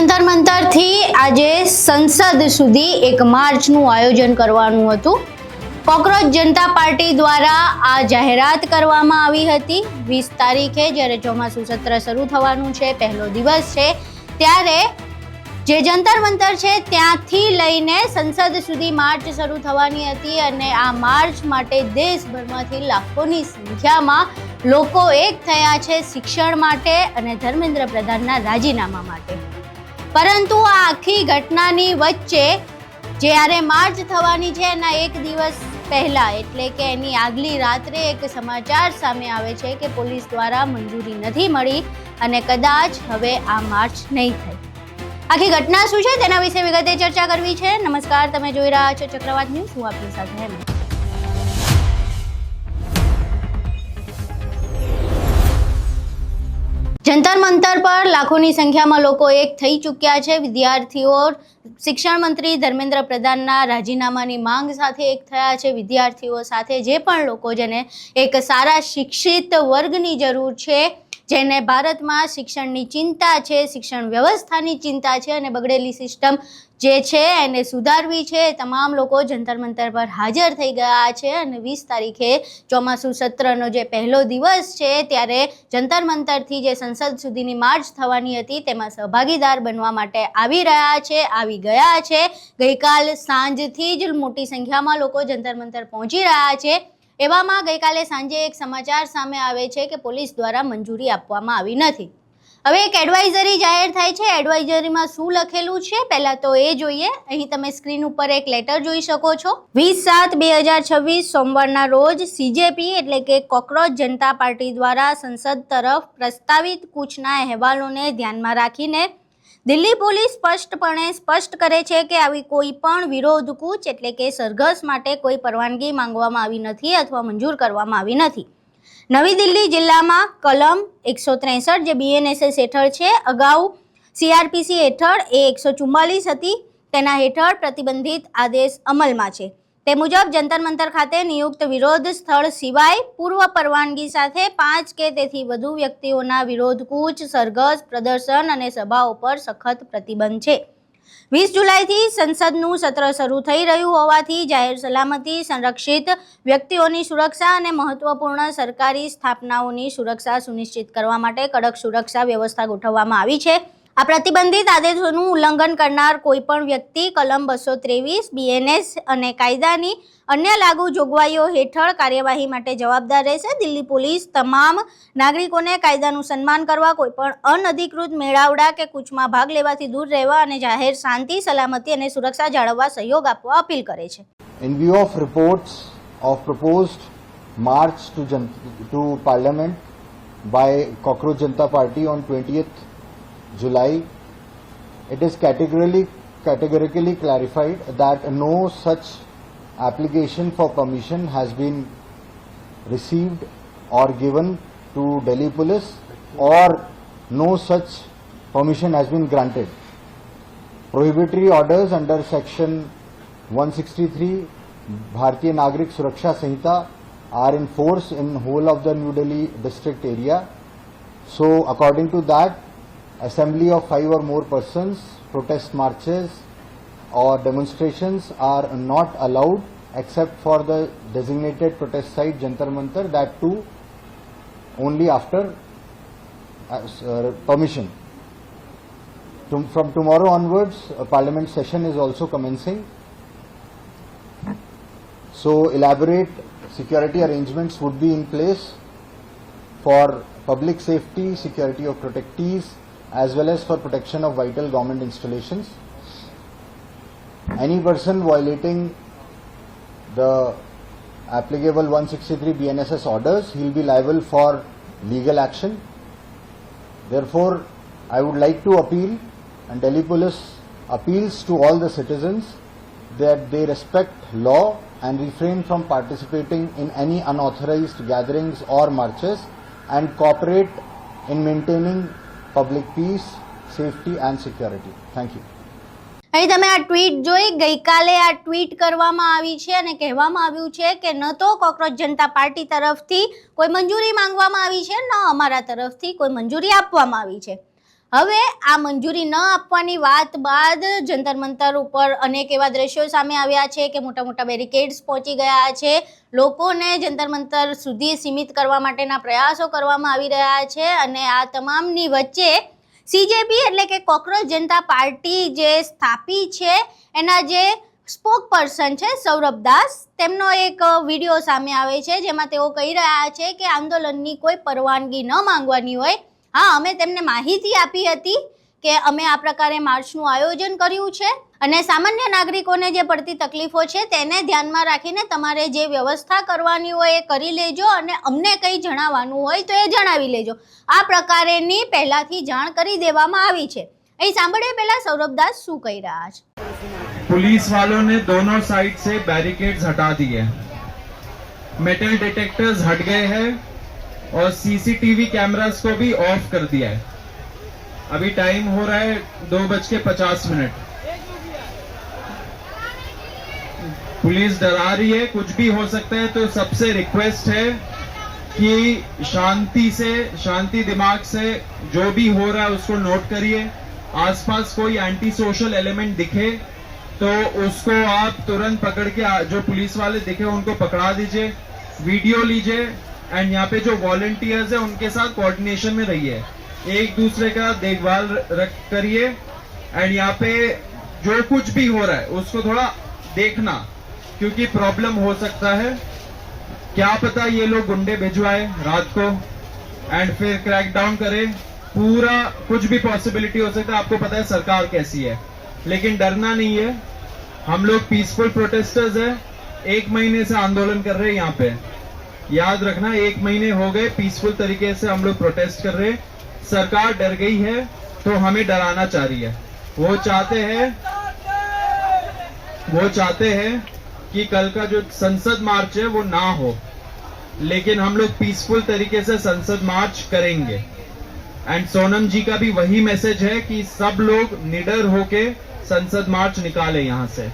જંતર મંતરથી આજે સંસદ સુધી એક માર્ચનું આયોજન કરવાનું હતું। કોકરોચ જનતા પાર્ટી દ્વારા આ જાહેરાત કરવામાં આવી હતી। 20 તારીખે જ્યારે ચોમાસું સત્ર શરૂ થવાનું છે, પહેલો દિવસ છે, ત્યારે જે જંતર મંતર છે ત્યાંથી લઈને સંસદ સુધી માર્ચ શરૂ થવાની હતી અને આ માર્ચ માટે દેશભરમાંથી લાખોની સંખ્યામાં લોકો એક થયા છે શિક્ષણ માટે અને ધર્મેન્દ્ર પ્રધાનના રાજીનામા માટે। પરંતુ આ આખી ઘટનાની વચ્ચે જ્યારે માર્ચ થવાની છે એના એક દિવસ પહેલા એટલે કે એની આગલી રાત્રે એક સમાચાર સામે આવે છે કે પોલીસ દ્વારા મંજૂરી નથી મળી અને કદાચ હવે આ માર્ચ નહીં થાય। આખી ઘટના શું છે તેના વિશે વિગતે ચર્ચા કરવી છે। નમસ્કાર, તમે જોઈ રહ્યા છો ચક્રવાત ન્યૂઝ, હું આપની સાથે હેમંત। જંતર મંતર પર લાખોની સંખ્યામાં લોકો એક થઈ ચૂક્યા છે। વિદ્યાર્થીઓ શિક્ષણ મંત્રી ધર્મેન્દ્ર પ્રધાનના રાજીનામાની માંગ સાથે એક થયા છે। વિદ્યાર્થીઓ સાથે જે પણ લોકો જેને એક સારા શિક્ષિત વર્ગની જરૂર છે, જેને ભારતમાં શિક્ષણની ચિંતા છે, શિક્ષણ વ્યવસ્થાની ચિંતા છે અને બગડેલી સિસ્ટમ જે છે એને સુધારવી છે, તમામ લોકો જંતર મંતર પર હાજર થઈ ગયા છે અને 20 તારીખે ચોમાસું સત્રનો જે પહેલો દિવસ છે ત્યારે જંતર મંતરથી જે સંસદ સુધીની માર્ચ થવાની હતી તેમાં સહભાગીદાર બનવા માટે આવી ગયા છે। ગઈકાલ સાંજથી જ મોટી સંખ્યામાં લોકો જંતર મંતર પહોંચી રહ્યા છે। એવામાં ગઈકાલે સાંજે એક સમાચાર સામે આવે છે કે પોલીસ દ્વારા મંજૂરી આપવામાં આવી નથી। હવે એક એડવાઇઝરી જાહેર થાય છે। એડવાઇઝરીમાં શું લખેલું છે પહેલા તો એ જોઈએ। અહીં તમે સ્ક્રીન ઉપર એક લેટર જોઈ શકો છો। 20/7/2026 સોમવારના રોજ સીજેપી એટલે કે કોકરોચ જનતા પાર્ટી દ્વારા સંસદ તરફ પ્રસ્તાવિત કૂચના અહેવાલોને ધ્યાનમાં રાખીને દિલ્હી પોલીસ સ્પષ્ટપણે સ્પષ્ટ કરે છે કે આવી કોઈ પણ વિરોધ કૂચ એટલે કે સરઘસ માટે કોઈ પરવાનગી માંગવામાં આવી નથી અથવા મંજૂર કરવામાં આવી નથી। નવી દિલ્હી જિલ્લામાં કલમ 163 જે BNSS હેઠળ છે, અગાઉ CRPC હેઠળ એ 144 હતી, તેના હેઠળ પ્રતિબંધિત આદેશ અમલમાં છે। તે મુજબ જંતર મંતર ખાતે નિયુક્ત વિરોધ સ્થળ સિવાય પૂર્વ પરવાનગી સાથે 5 કે તેથી વધુ વ્યક્તિઓના વિરોધ કૂચ, સરઘસ, પ્રદર્શન અને સભાઓ પર સખત પ્રતિબંધ છે। 20 જુલાઈથી સંસદનું સત્ર શરૂ થઈ રહ્યું હોવાથી જાહેર સલામતી, સંરક્ષિત વ્યક્તિઓની સુરક્ષા અને મહત્વપૂર્ણ સરકારી સ્થાપનાઓની સુરક્ષા સુનિશ્ચિત કરવા માટે કડક સુરક્ષા વ્યવસ્થા ગોઠવવામાં આવી છે। આ પ્રતિબંધિત આદેશોનું ઉલ્લંઘન કરનાર કોઈપણ વ્યક્તિ કલમ 223 BNS અને કાયદાની અન્ય લાગુ જોગવાઈઓ હેઠળ કાર્યવાહી માટે જવાબદાર રહેશે। દિલ્હી પોલીસ તમામ નાગરિકોને કાયદાનું સન્માન કરવા, કોઈપણ અનધિકૃત મેળાવડા કે કૂચમાં ભાગ લેવાથી દૂર રહેવા અને જાહેર શાંતિ, સલામતી અને સુરક્ષા જાળવવા સહયોગ આપવા અપીલ કરે છે। In view of reports of proposed march to Parliament by Cockroach Janta Party on 20th July, it is categorically clarified that no such application for permission has been received or given to Delhi Police or no such permission has been granted. Prohibitory orders under section 163 Bharatiya Nagrik Suraksha Sanhita are in force in whole of the New Delhi district area. So according to that, assembly of 5 or more persons, protest marches or demonstrations are not allowed except for the designated protest site Jantar Mantar, that too only after permission. From tomorrow onwards, a parliament session is also commencing. So elaborate security arrangements would be in place for public safety, security of protectees, as well as for protection of vital government installations. Any person violating the applicable 163 BNSS orders, he will be liable for legal action. Therefore, I would like to appeal, and Delhi Police appeals to all the citizens that they respect law and refrain from participating in any unauthorized gatherings or marches and cooperate in maintaining public peace, safety and security. Thank you. અહીં તમે આ tweet જોઈ। ગઈકાલે આ tweet કરવામાં આવી છે અને કહેવામાં આવ્યું છે કે ન તો કોકરોચ જનતા પાર્ટી તરફથી કોઈ મંજૂરી માંગવામાં આવી છે, ન અમારા તરફથી કોઈ મંજૂરી આપવામાં આવી છે। હવે આ મંજૂરી ન આપવાની વાત બાદ જંતર મંતર ઉપર અનેક એવા દ્રશ્યો સામે આવ્યા છે કે મોટા મોટા બેરિકેડ્સ પહોંચી ગયા છે, લોકોને જંતર મંતર સુધી સીમિત કરવા માટેના પ્રયાસો કરવામાં આવી રહ્યા છે અને આ તમામની વચ્ચે CJP એટલે કે કોકરોચ જનતા પાર્ટી જે સ્થાપી છે એના જે સ્પોક પર્સન છે સૌરભ દાસ, તેમનો એક વિડીયો સામે આવે છે જેમાં તેઓ કહી રહ્યા છે કે આંદોલનની કોઈ પરવાનગી ન માંગવાની હોય. હા, અમે તેમને માહિતી આપી હતી કે અમે આ પ્રકારે માર્ચનું આયોજન કર્યું છે અને સામાન્ય નાગરિકોને જે પડતી તકલીફો છે તેને ધ્યાનમાં રાખીને તમારે જે વ્યવસ્થા કરવાની હોય એ કરી લેજો અને અમને કંઈ જણાવવાનું હોય તો એ જણાવી લેજો. આ પ્રકારેની પહેલાથી જાણ કરી દેવામાં આવી છે. અહીં સાંભળીએ પહેલા સૌરભ દાસ શું કહી રહ્યા છે. पुलिस वालों ने दोनों साइड से बैरिकेड्स हटा दिए, मेटल डिटेक्टर्स हट गए हैं और सीसीटीवी कैमरास को भी ऑफ कर दिया है. अभी टाइम हो रहा है 2:50. पुलिस डरा रही है, कुछ भी हो सकता है. तो सबसे रिक्वेस्ट है कि शांति दिमाग से जो भी हो रहा है उसको नोट करिए. आसपास कोई एंटी सोशल एलिमेंट दिखे तो उसको आप तुरंत पकड़ के जो पुलिस वाले दिखे उनको पकड़ा दीजिए, वीडियो लीजिए एंड यहाँ पे जो वॉलंटियर्स है उनके साथ कोऑर्डिनेशन में रहिए, एक दूसरे का देखभाल करिए एंड यहाँ पे जो कुछ भी हो रहा है उसको थोड़ा देखना, क्योंकि प्रॉब्लम हो सकता है. क्या पता ये लोग गुंडे भिजवाए रात को एंड फिर क्रैकडाउन करे, पूरा कुछ भी पॉसिबिलिटी हो सकता है. आपको पता है सरकार कैसी है, लेकिन डरना नहीं है. हम लोग पीसफुल प्रोटेस्टर्स है, 1 महीने से आंदोलन कर रहे हैं यहाँ पे. याद रखना, 1 महीने हो गए पीसफुल तरीके से हम लोग प्रोटेस्ट कर रहे हैं. सरकार डर गई है तो हमें डराना चाह रही है. वो चाहते हैं कि कल का जो संसद मार्च है वो ना हो, लेकिन हम लोग पीसफुल तरीके से संसद मार्च करेंगे. एंड सोनम जी का भी वही मैसेज है कि सब लोग निडर होके संसद मार्च निकाले यहाँ से.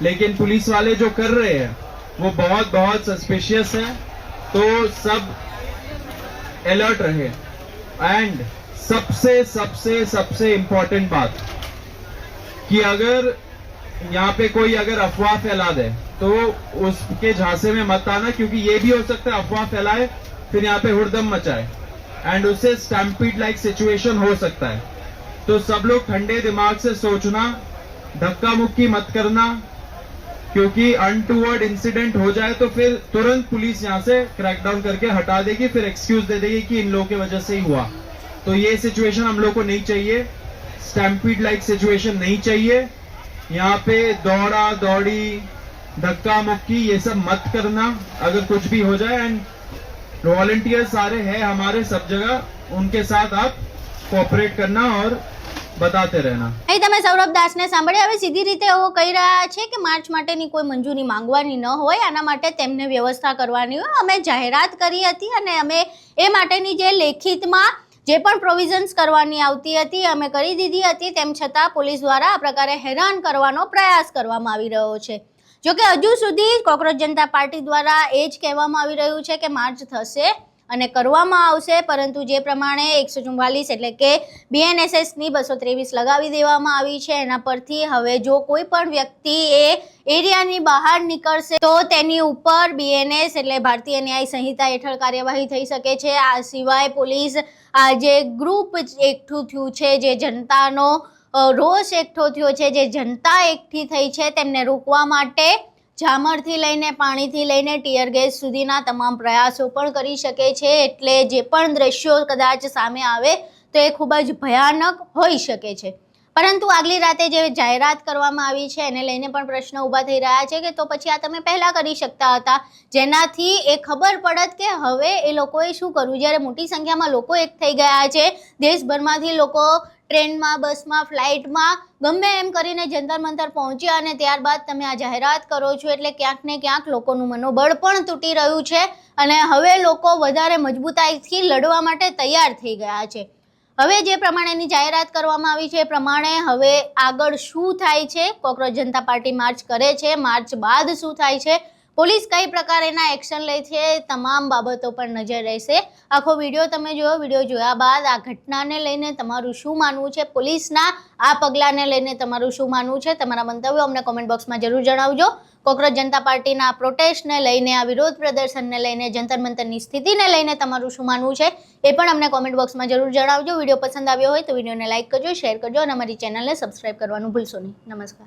लेकिन पुलिस वाले जो कर रहे हैं वो बहुत बहुत सस्पिशियस है, तो सब अलर्ट रहे. एंड सबसे इम्पोर्टेंट बात कि अगर यहाँ पे कोई अगर अफवाह फैला दे तो उसके झांसे में मत आना, क्योंकि ये भी हो सकता है अफवाह फैलाए फिर यहाँ पे हुड़दम मचाए एंड उससे स्टैम्पीड लाइक सिचुएशन हो सकता है. तो सब लोग ठंडे दिमाग से सोचना, धक्का मुक्की मत करना, क्योंकि अनटूवर्ड इंसिडेंट हो जाए तो फिर तुरंत पुलिस यहाँ से क्रैकडाउन करके हटा देगी, फिर एक्सक्यूज दे देगी कि इन लोगों की वजह से ही हुआ. तो ये सिचुएशन हम लोग को नहीं चाहिए, स्टैम्पीड लाइक सिचुएशन नहीं चाहिए. यहाँ पे दौड़ा दौड़ी धक्का मुक्की ये सब मत करना अगर कुछ भी हो जाए. एंड वॉलंटियर सारे हैं हमारे सब जगह, उनके साथ आप कोऑपरेट करना और बताते रहना. અહીં તમે સૌરભ દાસને સાંભળ્યા. હવે સીધી રીતે એવો કહી રહ્યા છે કે માર્ચ માટેની કોઈ મંજૂરી માંગવાની ન હોય, આના માટે તેમને વ્યવસ્થા કરવાની હોય. અમે જાહેરાત કરી હતી અને અમે એ માટેની જે લેખિતમાં જે પણ પ્રોવિઝન્સ કરવાની આવતી હતી અમે કરી દીધી હતી, તેમ છતાં પોલીસ દ્વારા આ પ્રકારે હેરાન કરવાનો પ્રયાસ કરવામાં આવી રહ્યો છે. જોકે હજુ સુધી કોકરોચ જનતા પાર્ટી દ્વારા એ જ કહેવામાં આવી રહ્યું છે કે માર્ચ થશે અને કરવામાં આવશે, પરંતુ જે પ્રમાણે 144 એટલે કે BNSSની 223 લગાવી દેવામાં આવી છે એના પરથી હવે જો કોઈ પણ વ્યક્તિ એ એરિયાની બહાર નીકળશે તો તેની ઉપર BNS એટલે ભારતીય ન્યાય સંહિતા હેઠળ કાર્યવાહી થઈ શકે છે. આ સિવાય પોલીસ આ જે ગ્રુપ એકઠું થયું છે, જે જનતાનો રોષ એકઠો થયો છે, જે જનતા એકઠી થઈ છે, તેમને રોકવા માટે જામરથી લઈને પાણીથી લઈને ટીયર ગેસ સુધીના તમામ પ્રયાસો પણ કરી શકે છે. એટલે જે પણ દ્રશ્યો કદાચ સામે આવે તો એ ખૂબ જ ભયાનક હોઈ શકે છે. પરંતુ આગલી રાતે જે જાહેરાત કરવામાં આવી છે એને લઈને પણ પ્રશ્ન ઊભા થઈ રહ્યા છે કે તો પછી આ તમે પહેલાં કરી શકતા હતા, જેનાથી એ ખબર પડત કે હવે એ લોકોએ શું કરવું. જ્યારે મોટી સંખ્યામાં લોકો એક થઈ ગયા છે, દેશભરમાંથી લોકો ટ્રેનમાં, બસમાં, ફ્લાઇટમાં ગમે એમ કરીને જંતર મંતર પહોંચ્યા અને ત્યારબાદ તમે આ જાહેરાત કરો છો, એટલે ક્યાંક ને ક્યાંક લોકોનું મનોબળ પણ તૂટી રહ્યું છે અને હવે લોકો વધારે મજબૂતાઈથી લડવા માટે તૈયાર થઈ ગયા છે. હવે જે પ્રમાણેની જાહેરાત કરવામાં આવી છે એ પ્રમાણે હવે આગળ શું થાય છે, કોકરોચ જનતા પાર્ટી માર્ચ કરે છે, માર્ચ બાદ શું થાય છે, પોલીસ કઈ પ્રકારે એના એક્શન લે છે તમામ બાબતો પર નજર રહેશે. આખો વિડીયો તમે જોયો. વિડીયો જોયા બાદ આ ઘટનાને લઈને તમારું શું માનવું છે, પોલીસના આ પગલાંને લઈને તમારું શું માનવું છે, તમારા મંતવ્યો અમને કોમેન્ટ બોક્સમાં જરૂર જણાવજો. કોકરોચ જનતા પાર્ટીના આ પ્રોટેસ્ટને લઈને, આ વિરોધ પ્રદર્શનને લઈને, જંતર મંતરની સ્થિતિને લઈને તમારું શું માનવું છે એ પણ અમને કોમેન્ટ બોક્સમાં જરૂર જણાવજો. વિડીયો પસંદ આવ્યો હોય તો વિડીયોને લાઇક કરજો, શેર કરજો અને અમારી ચેનલને સબસ્ક્રાઇબ કરવાનું ભૂલશો નહીં. નમસ્કાર.